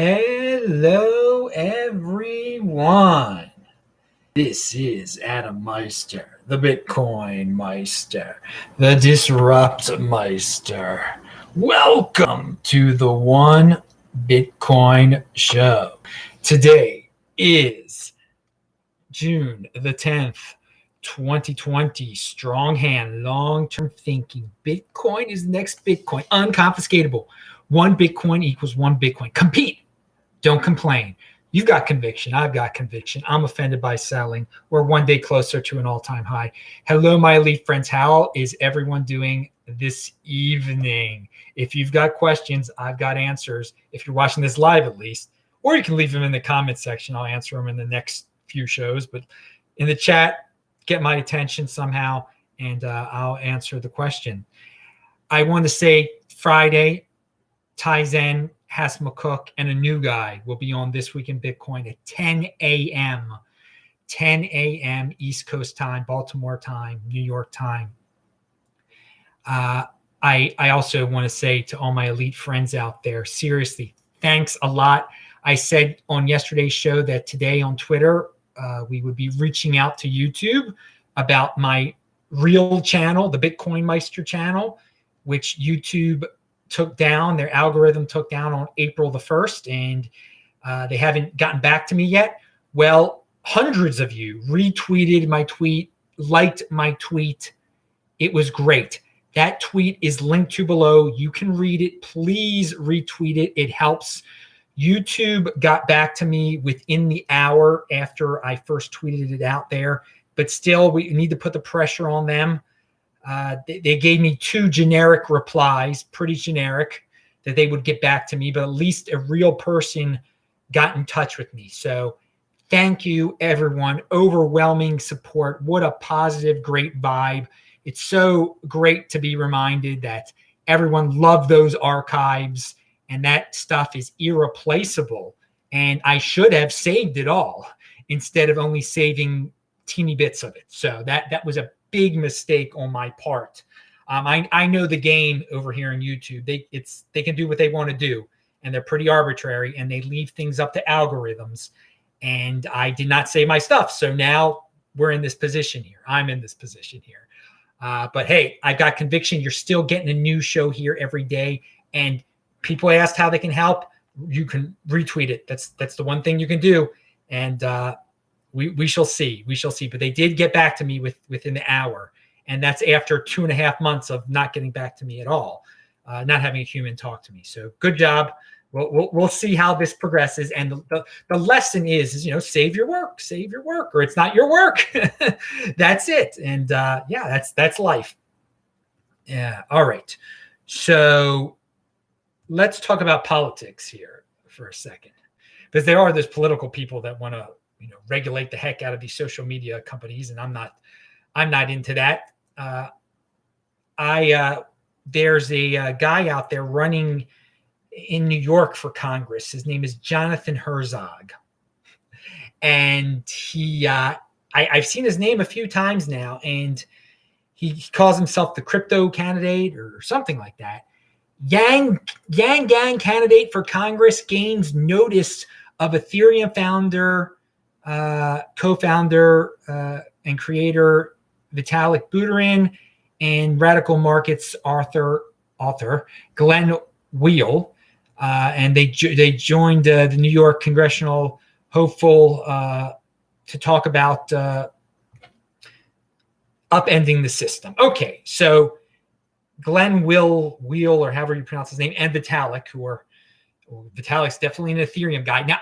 Hello, everyone. This is Adam Meister, the Bitcoin Meister, the Disrupt Meister. Welcome to the One Bitcoin Show. Today is June the 10th, 2020. Strong hand, long-term thinking. Bitcoin is the next Bitcoin. Unconfiscatable. One Bitcoin equals one Bitcoin. Compete. Don't complain. You've got conviction. I've got conviction. I'm offended by selling. We're one day closer to an all-time high. Hello, my elite friends. How is everyone doing this evening? If you've got questions, I've got answers. If you're watching this live, at least, or you can leave them in the comment section. I'll answer them in the next few shows. But in the chat, get my attention somehow, and I'll answer the question. I want to say Friday, Tizen, Has McCook, and a new guy will be on This Week in Bitcoin at 10 a.m. 10 a.m. East Coast time, Baltimore time, New York time. I also want to say to all my elite friends out there, seriously, thanks a lot. I said on yesterday's show that today on Twitter, we would be reaching out to YouTube about my real channel, the Bitcoin Meister channel, which YouTube took down. Their algorithm took down on April the 1st, and they haven't gotten back to me yet. Well, hundreds of you retweeted my tweet, liked my tweet. It was great. That tweet is linked to below. You can read it. Please retweet it. It helps. YouTube got back to me within the hour after I first tweeted it out there, but still we need to put the pressure on them. They gave me 2 generic replies, pretty generic, that they would get back to me, but at least a real person got in touch with me. So thank you, everyone. Overwhelming support. What a positive, great vibe. It's so great to be reminded that everyone loved those archives, and that stuff is irreplaceable. And I should have saved it all instead of only saving teeny bits of it. So that was a big mistake on my part. I know the game over here on YouTube. They can do what they want to do, and they're pretty arbitrary, and they leave things up to algorithms. And I did not save my stuff, so now we're in this position here. I'm in this position here. But hey, I got conviction. You're still getting a new show here every day, and people asked how they can help. You can retweet it. That's the one thing you can do, and we shall see. We shall see. But they did get back to me within the hour. And that's after 2.5 months of not getting back to me at all, not having a human talk to me. So good job. We'll see how this progresses. And the lesson is, save your work, or it's not your work. That's it. And yeah, that's life. Yeah. All right. So let's talk about politics here for a second, because there are those political people that want to regulate the heck out of these social media companies, and I'm not into that. There's a guy out there running in New York for Congress. His name is Jonathan Herzog, and I've seen his name a few times now, and he calls himself the crypto candidate or something like that. Yang Gang candidate for Congress gains notice of Ethereum founder, co-founder and creator Vitalik Buterin and Radical Markets author Glenn Wheel, and they joined the New York congressional hopeful to talk about upending the system. Okay, so Glenn Wheel, or however you pronounce his name, and Vitalik, Vitalik's definitely an Ethereum guy. Now,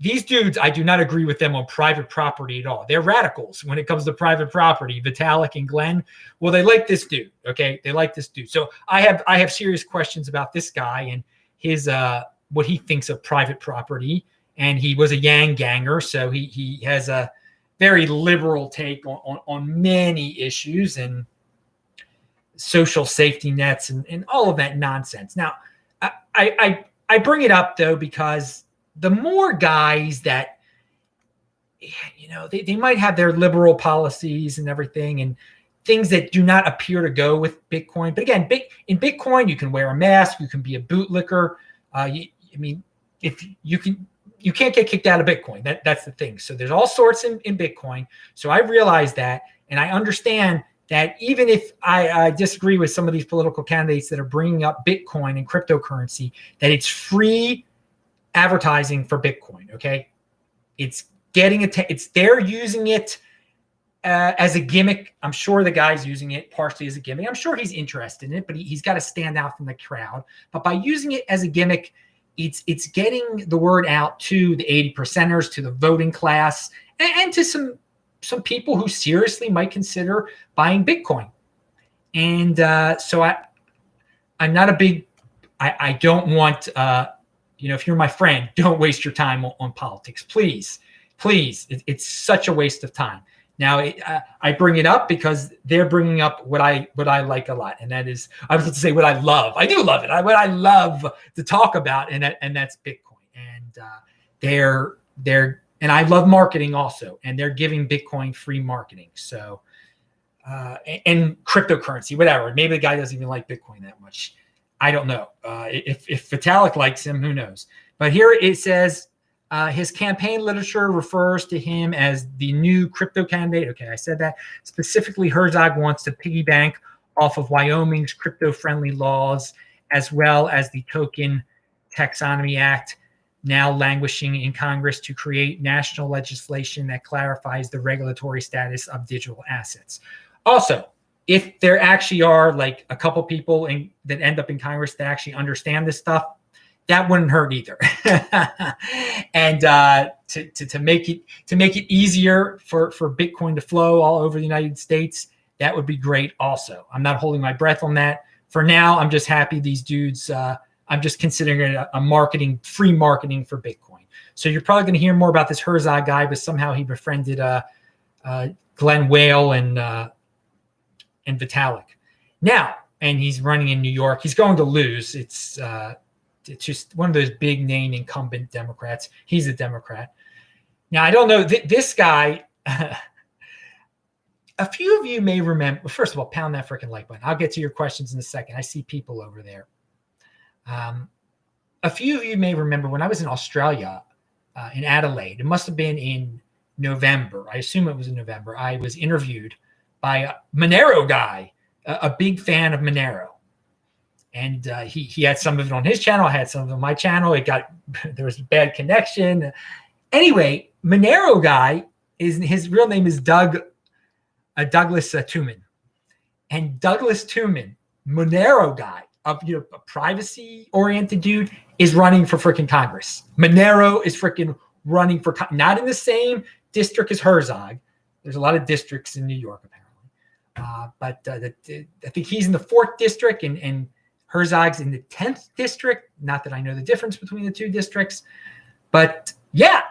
these dudes, I do not agree with them on private property at all. They're radicals when it comes to private property. Vitalik and Glenn, well, they like this dude. Okay, they like this dude. So I have serious questions about this guy and his what he thinks of private property. And he was a Yang Ganger, so he has a very liberal take on many issues and social safety nets and all of that nonsense. Now, I bring it up though because the more guys that, they might have their liberal policies and everything and things that do not appear to go with Bitcoin. But again, in Bitcoin, you can wear a mask, you can be a bootlicker. if you can't get kicked out of Bitcoin. That's the thing. So there's all sorts in Bitcoin. So I realize that, and I understand that even if I disagree with some of these political candidates that are bringing up Bitcoin and cryptocurrency, that it's free advertising for Bitcoin. Okay, it's getting they're using it as a gimmick. I'm sure the guy's using it partially as a gimmick. I'm sure he's interested in it, but he's got to stand out from the crowd. But by using it as a gimmick, it's getting the word out to the 80%ers, to the voting class, and to some people who seriously might consider buying Bitcoin. And so I'm not a big, I don't want, if you're my friend, don't waste your time on politics, please. It's such a waste of time. Now, I bring it up because they're bringing up what I like a lot, and that is, I was going to say what I love. I do love it. What I love to talk about, and that's Bitcoin. And and I love marketing also, and they're giving Bitcoin free marketing. So, and cryptocurrency, whatever. Maybe the guy doesn't even like Bitcoin that much. I don't know. If Vitalik likes him, who knows? But here it says, his campaign literature refers to him as the new crypto candidate. Okay, I said that. Specifically, Herzog wants to piggyback off of Wyoming's crypto-friendly laws, as well as the Token Taxonomy Act, now languishing in Congress, to create national legislation that clarifies the regulatory status of digital assets. Also, if there actually are like a couple people that end up in Congress that actually understand this stuff, that wouldn't hurt either. And to make it easier for Bitcoin to flow all over the United States, that would be great also. I'm not holding my breath on that. For now, I'm just happy these dudes, I'm just considering it a free marketing for Bitcoin. So you're probably going to hear more about this Herzog guy, but somehow he befriended Glenn Whale and Vitalik. Now, and he's running in New York. He's going to lose. It's just one of those big name incumbent Democrats. He's a Democrat. Now, I don't know. This guy, a few of you may remember. First of all, pound that freaking like button. I'll get to your questions in a second. I see people over there. A few of you may remember when I was in Australia, in Adelaide. It must have been in November. I assume it was in November. I was interviewed by a Monero guy, a big fan of Monero. And he had some of it on his channel. I had some of it on my channel. There was a bad connection. Anyway, Monero guy his real name is Douglas Tuman. And Douglas Tuman, Monero guy, a privacy-oriented dude, is running for freaking Congress. Monero is freaking running for, not in the same district as Herzog. There's a lot of districts in New York, apparently. But I think he's in the 4th district, and Herzog's in the 10th district. Not that I know the difference between the two districts, but yeah,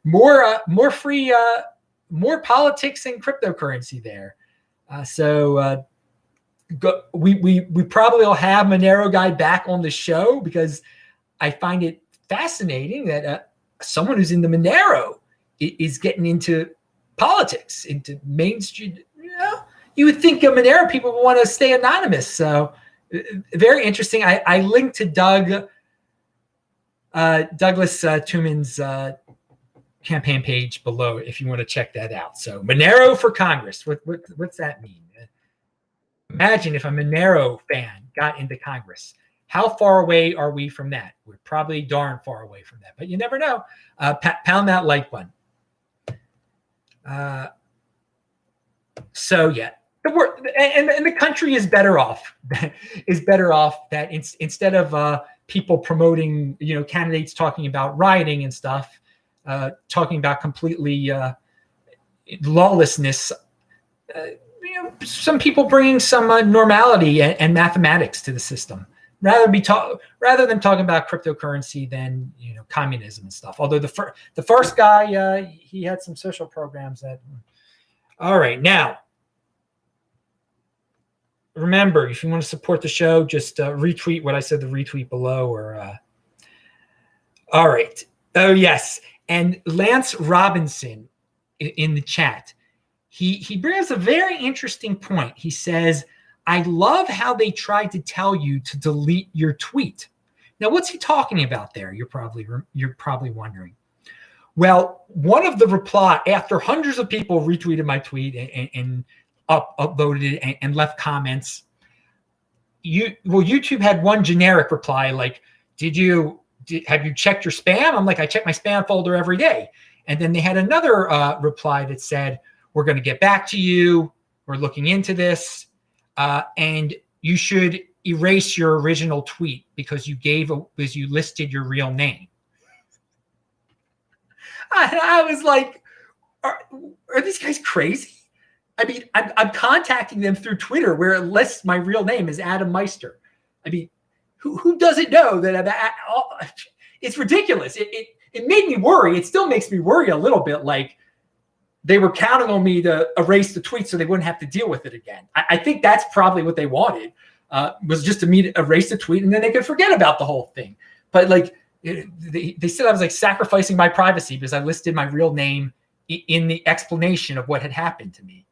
more free, more politics and cryptocurrency there. We probably will have Monero guy back on the show, because I find it fascinating that someone who's in the Monero is getting into politics, into mainstream. You would think Monero people would want to stay anonymous. So very interesting. I linked to Douglas Tuman's campaign page below if you want to check that out. So Monero for Congress. What's that mean? Imagine if a Monero fan got into Congress. How far away are we from that? We're probably darn far away from that, but you never know. Pound that like button. So yeah, and the country is better off. That instead of people promoting, candidates talking about rioting and stuff, talking about completely lawlessness. Some people bringing some normality and mathematics to the system, rather than talking about cryptocurrency than communism and stuff. Although the first guy, he had some social programs that. All right, now remember, if you want to support the show, just retweet what I said. The retweet below, or all right. Oh yes, and Lance Robinson in the chat. He brings a very interesting point. He says, I love how they tried to tell you to delete your tweet. Now, what's he talking about there? You're probably wondering. Well, one of the reply after hundreds of people retweeted my tweet and upvoted it and left comments. YouTube had one generic reply like, have you checked your spam? I'm like, I check my spam folder every day. And then they had another reply that said, we're going to get back to you. We're looking into this. And you should erase your original tweet because you listed your real name. I was like, are these guys crazy? I mean, I'm contacting them through Twitter where it lists my real name is Adam Meister. I mean, who doesn't know that? It's ridiculous. It made me worry. It still makes me worry a little bit. Like they were counting on me to erase the tweet so they wouldn't have to deal with it again. I think that's probably what they wanted, was just to me to erase the tweet and then they could forget about the whole thing. But like they said I was like sacrificing my privacy because I listed my real name in the explanation of what had happened to me.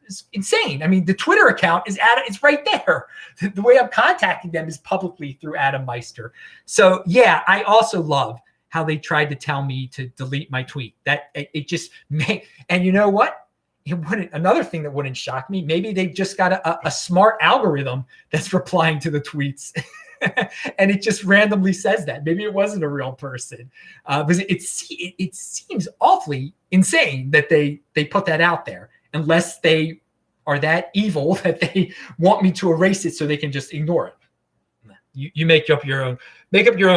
It's insane. I mean, the Twitter account is it's right there. The way I'm contacting them is publicly through Adam Meister. So yeah, I also love how they tried to tell me to delete my tweet. That it just made, and you know what? Another thing that wouldn't shock me, maybe they just got a smart algorithm that's replying to the tweets. And it just randomly says that. Maybe it wasn't a real person. Because it seems awfully insane that they put that out there, unless they are that evil that they want me to erase it so they can just ignore it. You make up your own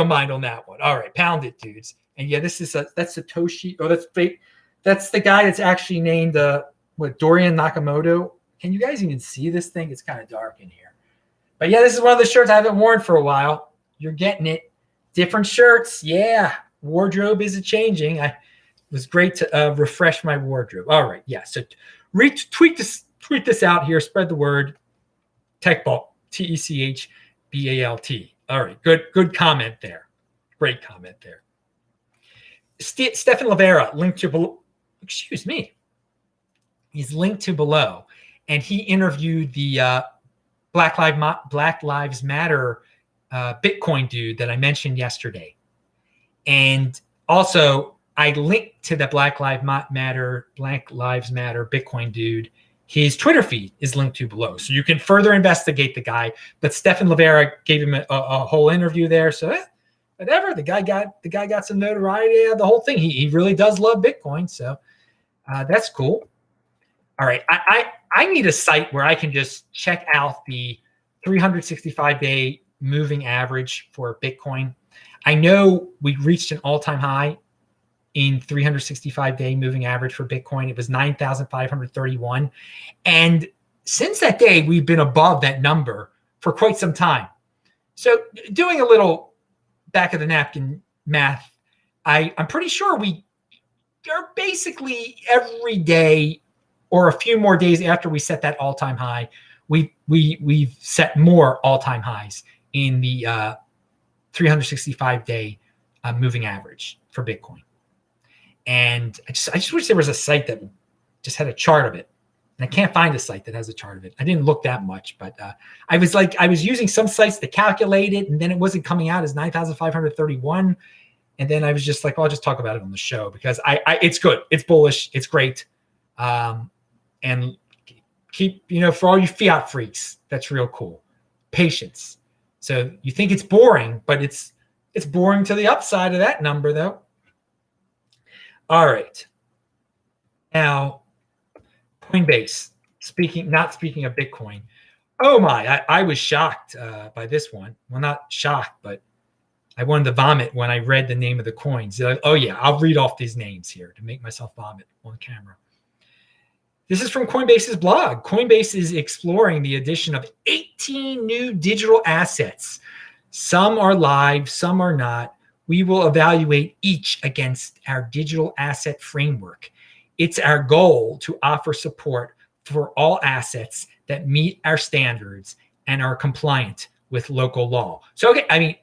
mind on that one. All right, pound it, dudes. And yeah, that's Satoshi. Oh, that's fake. That's the guy that's actually named Dorian Nakamoto. Can you guys even see this thing? It's kind of dark in here. But yeah, this is one of the shirts I haven't worn for a while. You're getting it. Different shirts. Yeah, wardrobe is changing. It was great to refresh my wardrobe. All right, yeah. So tweet this out here. Spread the word. Techbalt, TECHBALT. All right, good comment there. Great comment there. Stephen Livera, linked to below. Excuse me. He's linked to below, and he interviewed the Black Lives Matter Bitcoin dude that I mentioned yesterday. And also, I linked to the Black Lives Matter Bitcoin dude. His Twitter feed is linked to below, so you can further investigate the guy. But Stephen Livera gave him a whole interview there, so whatever. The guy got some notoriety out of the whole thing. He really does love Bitcoin, so that's cool. All right, I need a site where I can just check out the 365-day moving average for Bitcoin. I know we reached an all-time high in 365-day moving average for Bitcoin. It was 9,531. And since that day, we've been above that number for quite some time. So doing a little back of the napkin math, I'm pretty sure we are basically every day or a few more days after we set that all-time high, we've set more all-time highs in the 365-day moving average for Bitcoin. And I just wish there was a site that just had a chart of it. And I can't find a site that has a chart of it. I didn't look that much, but I was using some sites to calculate it, and then it wasn't coming out as 9,531. And then I was just like, well, I'll just talk about it on the show because it's good. It's bullish. It's great. And keep, for all you fiat freaks, that's real cool. Patience. So you think it's boring, but it's boring to the upside of that number, though. All right. Now, Coinbase, not speaking of Bitcoin. Oh my, I was shocked by this one. Well, not shocked, but I wanted to vomit when I read the name of the coins. Like, oh yeah, I'll read off these names here to make myself vomit on camera. This is from Coinbase's blog. Coinbase is exploring the addition of 18 new digital assets. Some are live, some are not. We will evaluate each against our digital asset framework. It's our goal to offer support for all assets that meet our standards and are compliant with local law. So, okay, I mean,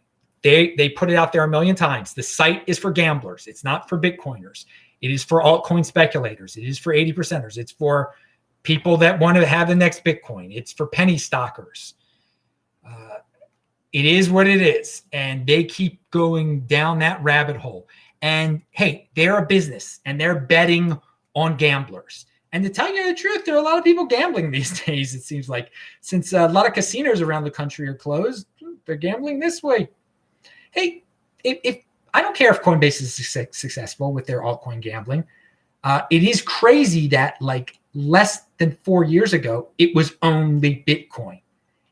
they put it out there a million times. The site is for gamblers. It's not for Bitcoiners. It is for altcoin speculators. It is for 80%ers. It's for people that want to have the next Bitcoin. It's for penny stockers. it is what it is. And they keep going down that rabbit hole. And hey, they're a business and they're betting on gamblers. And to tell you the truth, there are a lot of people gambling these days, it seems like. Since a lot of casinos around the country are closed, they're gambling this way. Hey, if I don't care if Coinbase is successful with their altcoin gambling. It is crazy that like less than 4 years ago, it was only Bitcoin.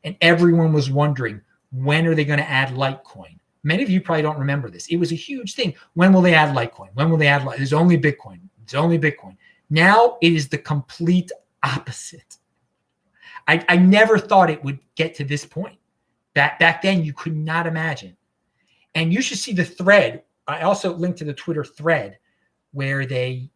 And everyone was wondering, when are they going to add Litecoin? Many of you probably don't remember this. It was a huge thing. When will they add Litecoin? When will they add Litecoin? There's only Bitcoin. It's only Bitcoin. Now it is the complete opposite. I never thought it would get to this point. Back then, you could not imagine. And you should see the thread. I also linked to the Twitter thread where I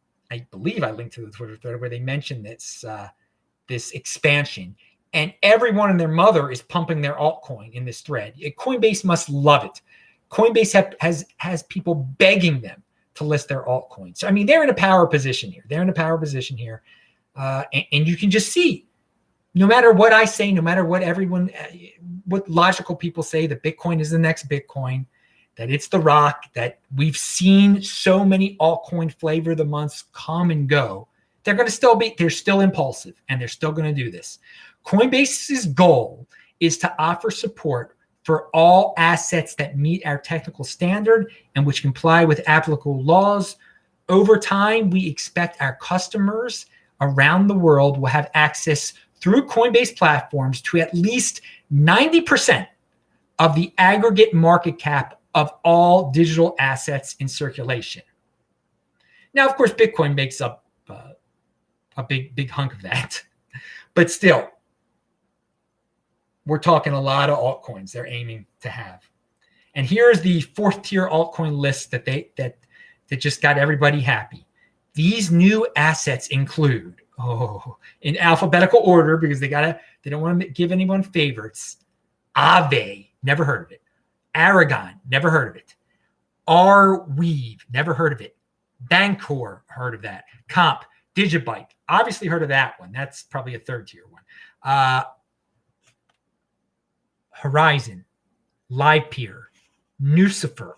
believe I linked to the Twitter thread where they mentioned this expansion. And everyone and their mother is pumping their altcoin in this thread. Coinbase must love it. Coinbase has people begging them to list their altcoins. So, I mean, they're in a power position here. And you can just see, no matter what I say, no matter what what logical people say, that Bitcoin is the next Bitcoin, that it's the rock, that we've seen so many altcoin flavor of the months come and go. They're still impulsive and they're still going to do this. Coinbase's goal is to offer support for all assets that meet our technical standard and which comply with applicable laws. Over time, we expect our customers around the world will have access through Coinbase platforms to at least 90% of the aggregate market cap of all digital assets in circulation. Now, of course, Bitcoin makes up a big hunk of that, but still, we're talking a lot of altcoins they're aiming to have. And here's the 4th tier altcoin list that just got everybody happy. These new assets include, in alphabetical order, because they don't want to give anyone favorites. Aave, never heard of it. Aragon, never heard of it. Arweave, never heard of it. Bancor, heard of that. Comp, Digibyte, obviously heard of that one. That's probably a 3rd tier one. Horizon, Livepeer, Nucifer,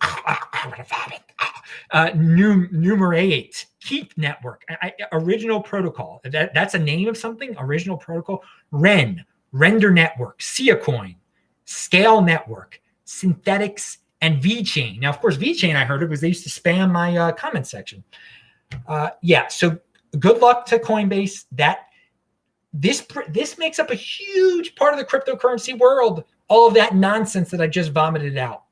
Numerate, Keep Network, Original Protocol. That's a name of something. Original Protocol. Render Network, Siacoin, Scale Network, Synthetics, and VeChain. Now, of course, VeChain I heard of because they used to spam my comment section. So good luck to Coinbase. This makes up a huge part of the cryptocurrency world. All of that nonsense that I just vomited out,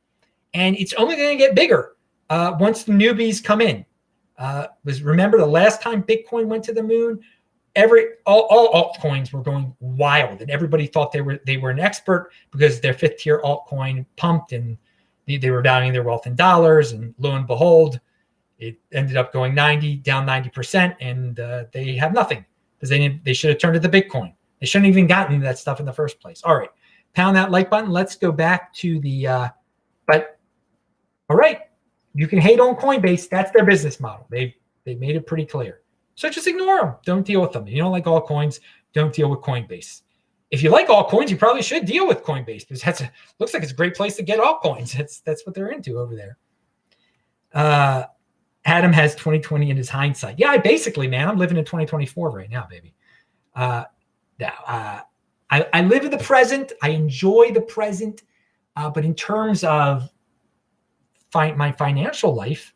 and it's only going to get bigger once the newbies come in. Remember the last time Bitcoin went to the moon? All altcoins were going wild, and everybody thought they were an expert because their 5th tier altcoin pumped and they were valuing their wealth in dollars. And lo and behold, it ended up going down 90%, and they have nothing because they should have turned to the Bitcoin. They shouldn't have even gotten into that stuff in the first place. All right, pound that like button. Let's go back to the. But all right, you can hate on Coinbase. That's their business model. They made it pretty clear. So just ignore them. Don't deal with them. If you don't like altcoins, don't deal with Coinbase. If you like altcoins, you probably should deal with Coinbase because looks like it's a great place to get altcoins. That's what they're into over there. Adam has 2020 in his hindsight. Yeah, basically, man, I'm living in 2024 right now, baby. I live in the present. I enjoy the present. But in terms of my financial life,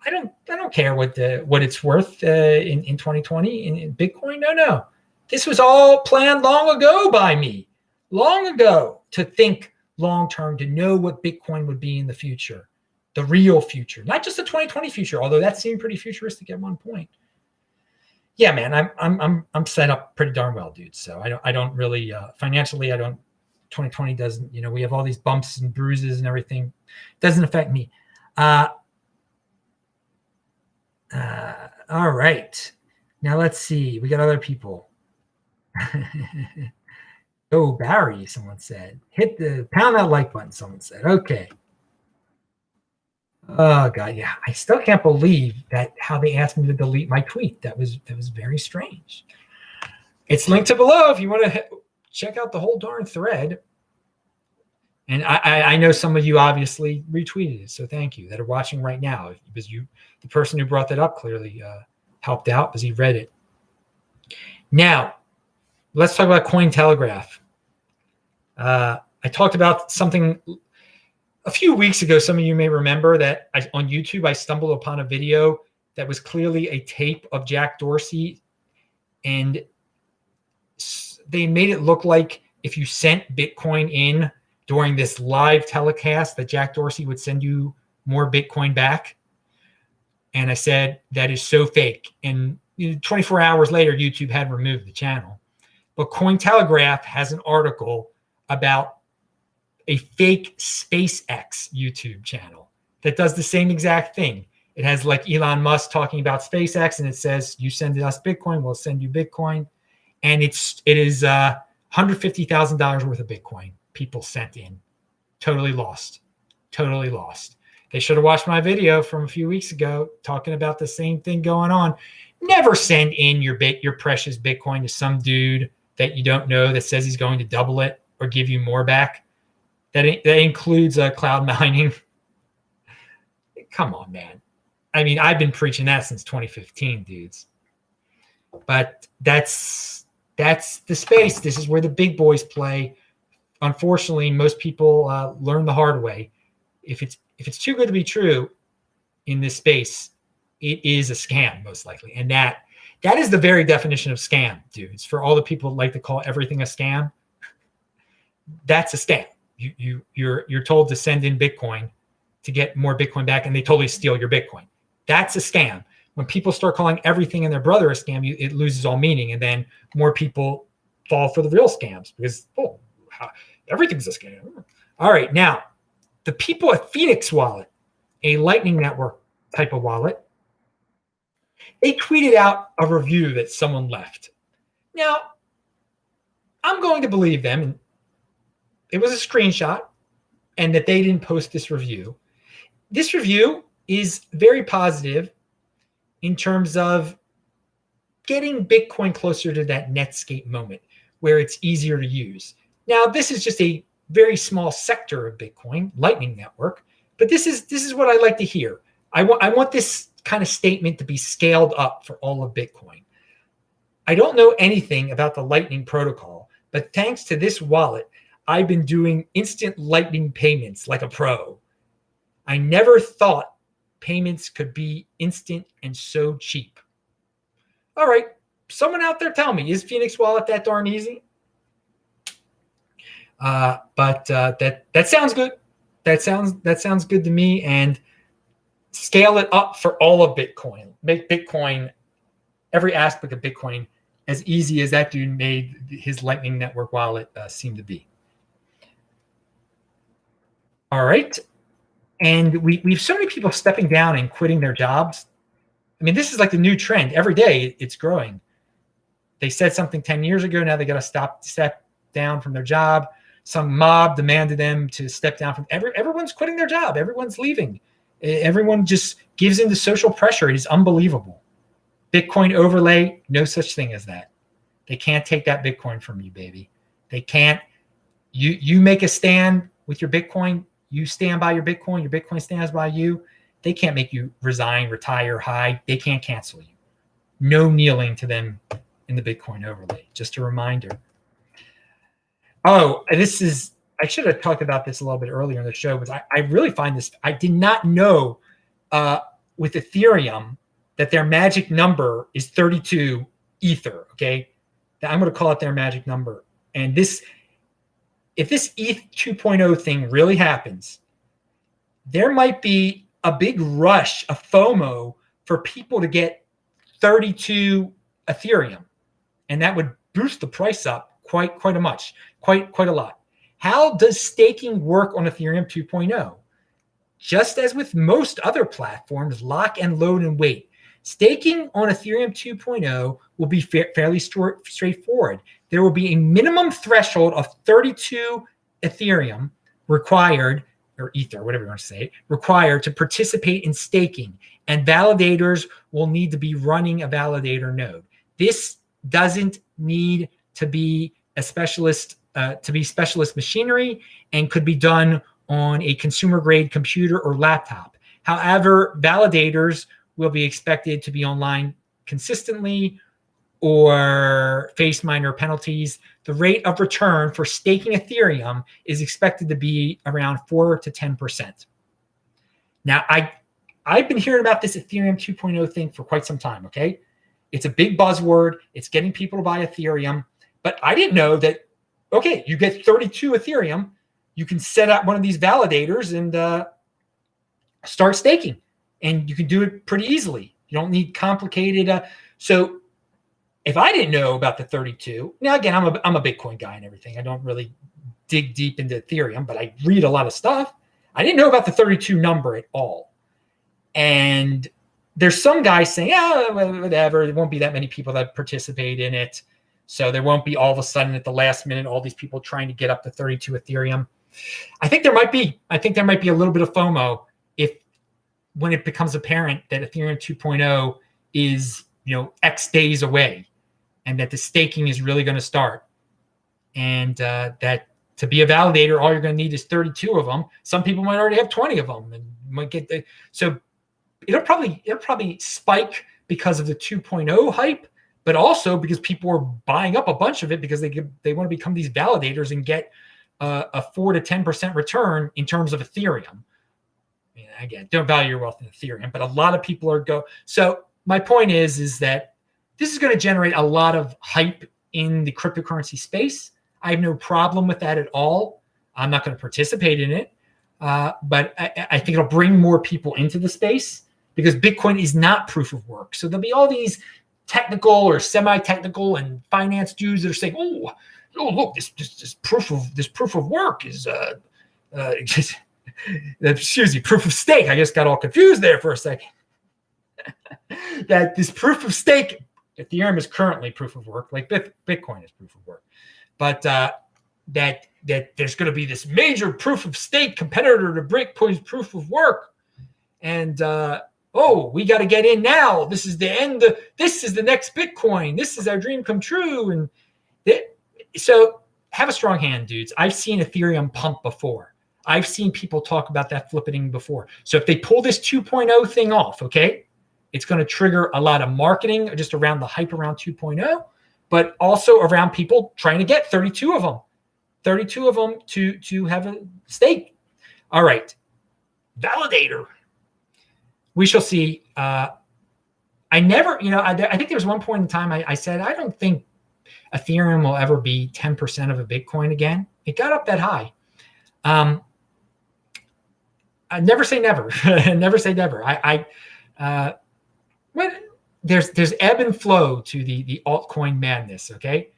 I don't care what it's worth in 2020 in Bitcoin. No. This was all planned long ago by me, long ago, to think long term, to know what Bitcoin would be in the future, the real future, not just the 2020 future, although that seemed pretty futuristic at one point. Yeah, man, I'm set up pretty darn well, dude. So I don't really financially, 2020 doesn't, we have all these bumps and bruises and everything. Doesn't affect me. All right. Now let's see. We got other people. Oh, Barry, someone said. Pound that like button, someone said. Okay. Oh, God, yeah. I still can't believe how they asked me to delete my tweet. That was very strange. It's linked to below if you want to check out the whole darn thread. And I know some of you obviously retweeted it, so thank you, that are watching right now, because the person who brought that up clearly helped out because he read it. Now, let's talk about Cointelegraph. I talked about something a few weeks ago. Some of you may remember that on YouTube, I stumbled upon a video that was clearly a tape of Jack Dorsey, and they made it look like if you sent Bitcoin in during this live telecast, that Jack Dorsey would send you more Bitcoin back. And I said, that is so fake. And 24 hours later, YouTube had removed the channel. But Cointelegraph has an article about a fake SpaceX YouTube channel that does the same exact thing. It has like Elon Musk talking about SpaceX, and it says, you send us Bitcoin, we'll send you Bitcoin. And it is $150,000 worth of Bitcoin people sent in. Totally lost. They should have watched my video from a few weeks ago talking about the same thing going on. Never send in your precious Bitcoin to some dude that you don't know that says he's going to double it or give you more back. That includes cloud mining. Come on, man. I mean, I've been preaching that since 2015, dudes. But that's the space. This is where the big boys play. Unfortunately, most people learn the hard way. If it's too good to be true in this space, it is a scam, most likely. And that is the very definition of scam, dudes. For all the people that like to call everything a scam, that's a scam. You're told to send in Bitcoin to get more Bitcoin back, and they totally steal your Bitcoin. That's a scam. When people start calling everything and their brother a scam, it loses all meaning, and then more people fall for the real scams because everything's a scam. All right, now the people at Phoenix Wallet, a Lightning Network type of wallet, they tweeted out a review that someone left. Now, I'm going to believe them. And it was a screenshot, and that they didn't post this review. This review is very positive in terms of getting Bitcoin closer to that Netscape moment where it's easier to use. Now, this is just a very small sector of Bitcoin, Lightning Network, but this is what I like to hear. I want this kind of statement to be scaled up for all of Bitcoin. I don't know anything about the Lightning protocol, but thanks to this wallet, I've been doing instant Lightning payments like a pro. I never thought payments could be instant and so cheap. All right, someone out there tell me, is Phoenix Wallet that darn easy? But that sounds good. That sounds good to me. And scale it up for all of Bitcoin. Make Bitcoin, every aspect of Bitcoin, as easy as that dude made his Lightning Network wallet seem to be. All right. And we've so many people stepping down and quitting their jobs. I mean, this is like the new trend. Every day it's growing. They said something 10 years ago. Now they got to step down from their job. Some mob demanded them to step down from everyone's quitting their job. Everyone's leaving. Everyone just gives in to social pressure. It is unbelievable. Bitcoin overlay, no such thing as that. They can't take that Bitcoin from you, baby. They can't. You make a stand with your Bitcoin. You stand by your Bitcoin stands by you. They can't make you resign, retire, hide. They can't cancel you. No kneeling to them in the Bitcoin overlay. Just a reminder. Oh, I should have talked about this a little bit earlier in the show, but I really find this, I did not know with Ethereum that their magic number is 32 Ether, okay? I'm going to call it their magic number. And if this ETH 2.0 thing really happens, there might be a big rush, a FOMO for people to get 32 Ethereum. And that would boost the price up quite a lot. How does staking work on Ethereum 2.0? Just as with most other platforms, lock and load and wait. Staking on Ethereum 2.0 will be fairly straightforward. There will be a minimum threshold of 32 Ethereum required, or Ether, whatever you want to say, required to participate in staking. And validators will need to be running a validator node. This doesn't need to be a specialist to be specialist machinery and could be done on a consumer grade computer or laptop. However, validators will be expected to be online consistently or face minor penalties. The rate of return for staking Ethereum is expected to be around 4 to 10%. Now, I've been hearing about this Ethereum 2.0 thing for quite some time, okay? It's a big buzzword. It's getting people to buy Ethereum. But I didn't know that, okay, you get 32 Ethereum, you can set up one of these validators and start staking. And you can do it pretty easily. You don't need complicated. So if I didn't know about the 32, now again, I'm a Bitcoin guy and everything. I don't really dig deep into Ethereum, but I read a lot of stuff. I didn't know about the 32 number at all. And there's some guys saying, whatever, there won't be that many people that participate in it. So there won't be all of a sudden at the last minute, all these people trying to get up to 32 Ethereum. I think there might be a little bit of FOMO when it becomes apparent that Ethereum 2.0 is, X days away and that the staking is really going to start. And that to be a validator, all you're going to need is 32 of them. Some people might already have 20 of them and might get so it'll probably spike because of the 2.0 hype, but also because people are buying up a bunch of it because they want to become these validators and get a 4 to 10% return in terms of Ethereum. Again, don't value your wealth in Ethereum, but a lot of people are So my point is that this is going to generate a lot of hype in the cryptocurrency space. I have no problem with that at all. I'm not going to participate in it, but I think it'll bring more people into the space because Bitcoin is not proof of work. So there'll be all these technical or semi-technical and finance dudes that are saying, "Oh, look, this proof of work is excuse me, proof of stake." I just got all confused there for a second. That this proof of stake, Ethereum is currently proof of work, like Bitcoin is proof of work, but that there's going to be this major proof of stake competitor to Bitcoin's proof of work, and we got to get in now. This is the end. This is the next Bitcoin. This is our dream come true, and so have a strong hand, dudes. I've seen Ethereum pump before. I've seen people talk about that flipping before. So if they pull this 2.0 thing off, okay, it's going to trigger a lot of marketing just around the hype around 2.0, but also around people trying to get 32 of them to have a stake. All right. Validator. We shall see. I think there was one point in time I said, I don't think Ethereum will ever be 10% of a Bitcoin again. It got up that high. I never say never. Never say never. There's ebb and flow to the altcoin madness, okay?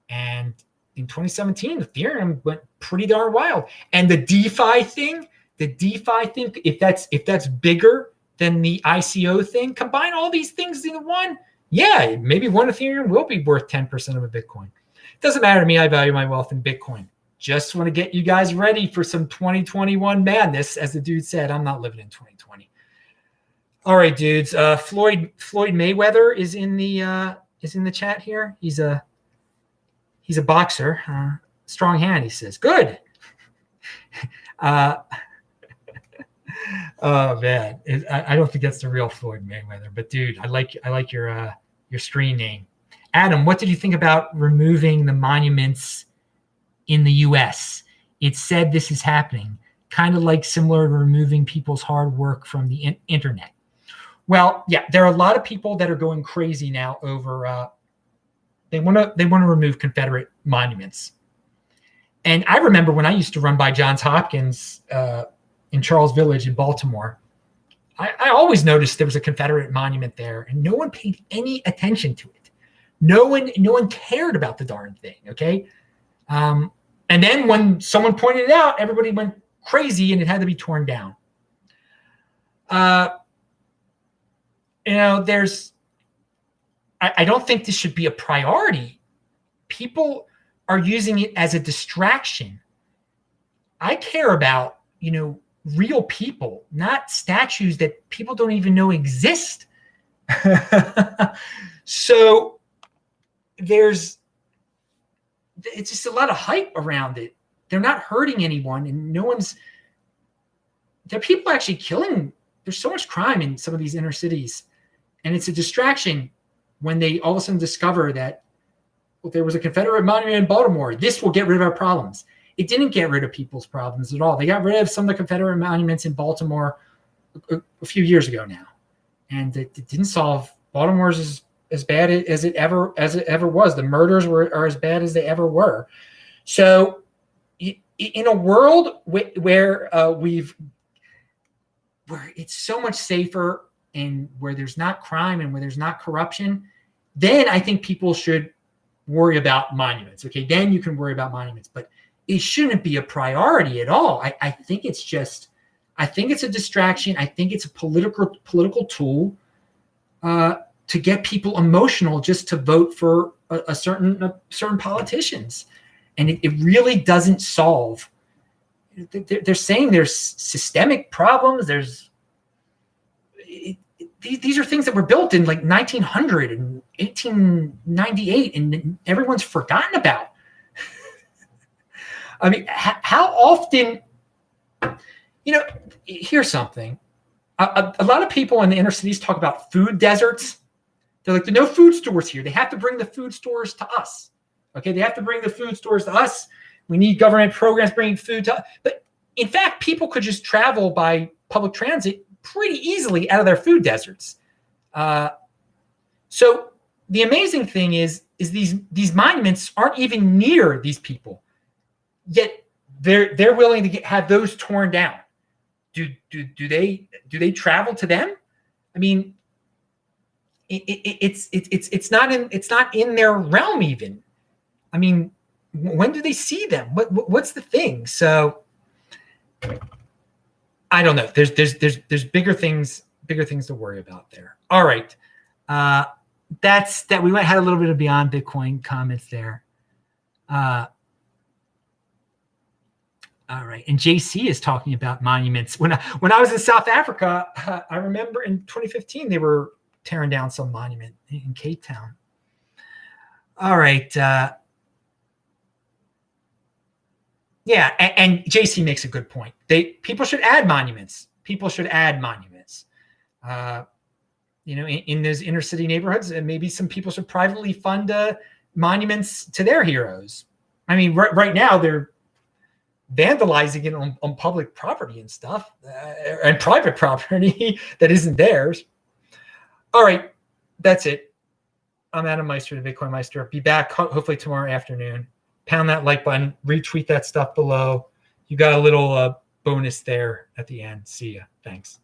And in 2017, Ethereum went pretty darn wild. And the DeFi thing, if that's bigger than the ICO thing, combine all these things into one, yeah, maybe one Ethereum will be worth 10% of a Bitcoin. It doesn't matter to me. I value my wealth in Bitcoin. Just want to get you guys ready for some 2021 madness. As the dude said, I'm not living in 2020. All right, dudes. Floyd Mayweather is in the chat here. He's a boxer. Strong hand, he says. Good. Oh man, I don't think that's the real Floyd Mayweather, but dude, I like your screen name. Adam, what did you think about removing the monuments in the US? It said this is happening, kind of like similar to removing people's hard work from the internet. Well, yeah, there are a lot of people that are going crazy now over they want to remove Confederate monuments. And I remember when I used to run by Johns Hopkins in Charles Village in Baltimore, I always noticed there was a Confederate monument there, and no one paid any attention to it. No one cared about the darn thing. Okay. And then when someone pointed it out, everybody went crazy and it had to be torn down. I don't think this should be a priority. People are using it as a distraction. I care about, real people, not statues that people don't even know exist. So it's just a lot of hype around it. They're not hurting anyone, and there are people actually killing. There's so much crime in some of these inner cities, and it's a distraction when they all of a sudden discover that there was a Confederate monument in Baltimore. This will get rid of our problems. It didn't get rid of people's problems at all. They got rid of some of the Confederate monuments in Baltimore a few years ago now, and it didn't solve. Baltimore's as bad as it ever was. The murders are as bad as they ever were. So, in a world where it's so much safer and where there's not crime and where there's not corruption, then I think people should worry about monuments. Okay, then you can worry about monuments, but it shouldn't be a priority at all. I think it's a distraction. I think it's a political tool to get people emotional just to vote for a certain politicians, and it really doesn't solve. They're saying there's systemic problems. These are things that were built in like 1900 and 1898, and everyone's forgotten about. I mean, how often, here's something. A lot of people in the inner cities talk about food deserts. They're like, there are no food stores here. They have to bring the food stores to us. Okay, they have to bring the food stores to us. We need government programs bringing food to us. But in fact, people could just travel by public transit pretty easily out of their food deserts. So the amazing thing is these monuments aren't even near these people, yet they're willing to have those torn down. Do they travel to them? I mean, it's not in their realm even. I mean, when do they see them? What's the thing? So I don't know. There's bigger things to worry about there. All right. That's that. We had a little bit of Beyond Bitcoin comments there. All right. And JC is talking about monuments. When I was in South Africa, I remember in 2015, they were tearing down some monument in Cape Town. All right. Yeah. And JC makes a good point. People should add monuments. People should add monuments. In those inner city neighborhoods, and maybe some people should privately fund monuments to their heroes. I mean, right now they're vandalizing it on public property and stuff, and private property that isn't theirs. All right, that's it. I'm Adam Meister, the Bitcoin Meister. Be back hopefully tomorrow afternoon. Pound that like button, retweet that stuff below. You got a little bonus there at the end. See ya. Thanks.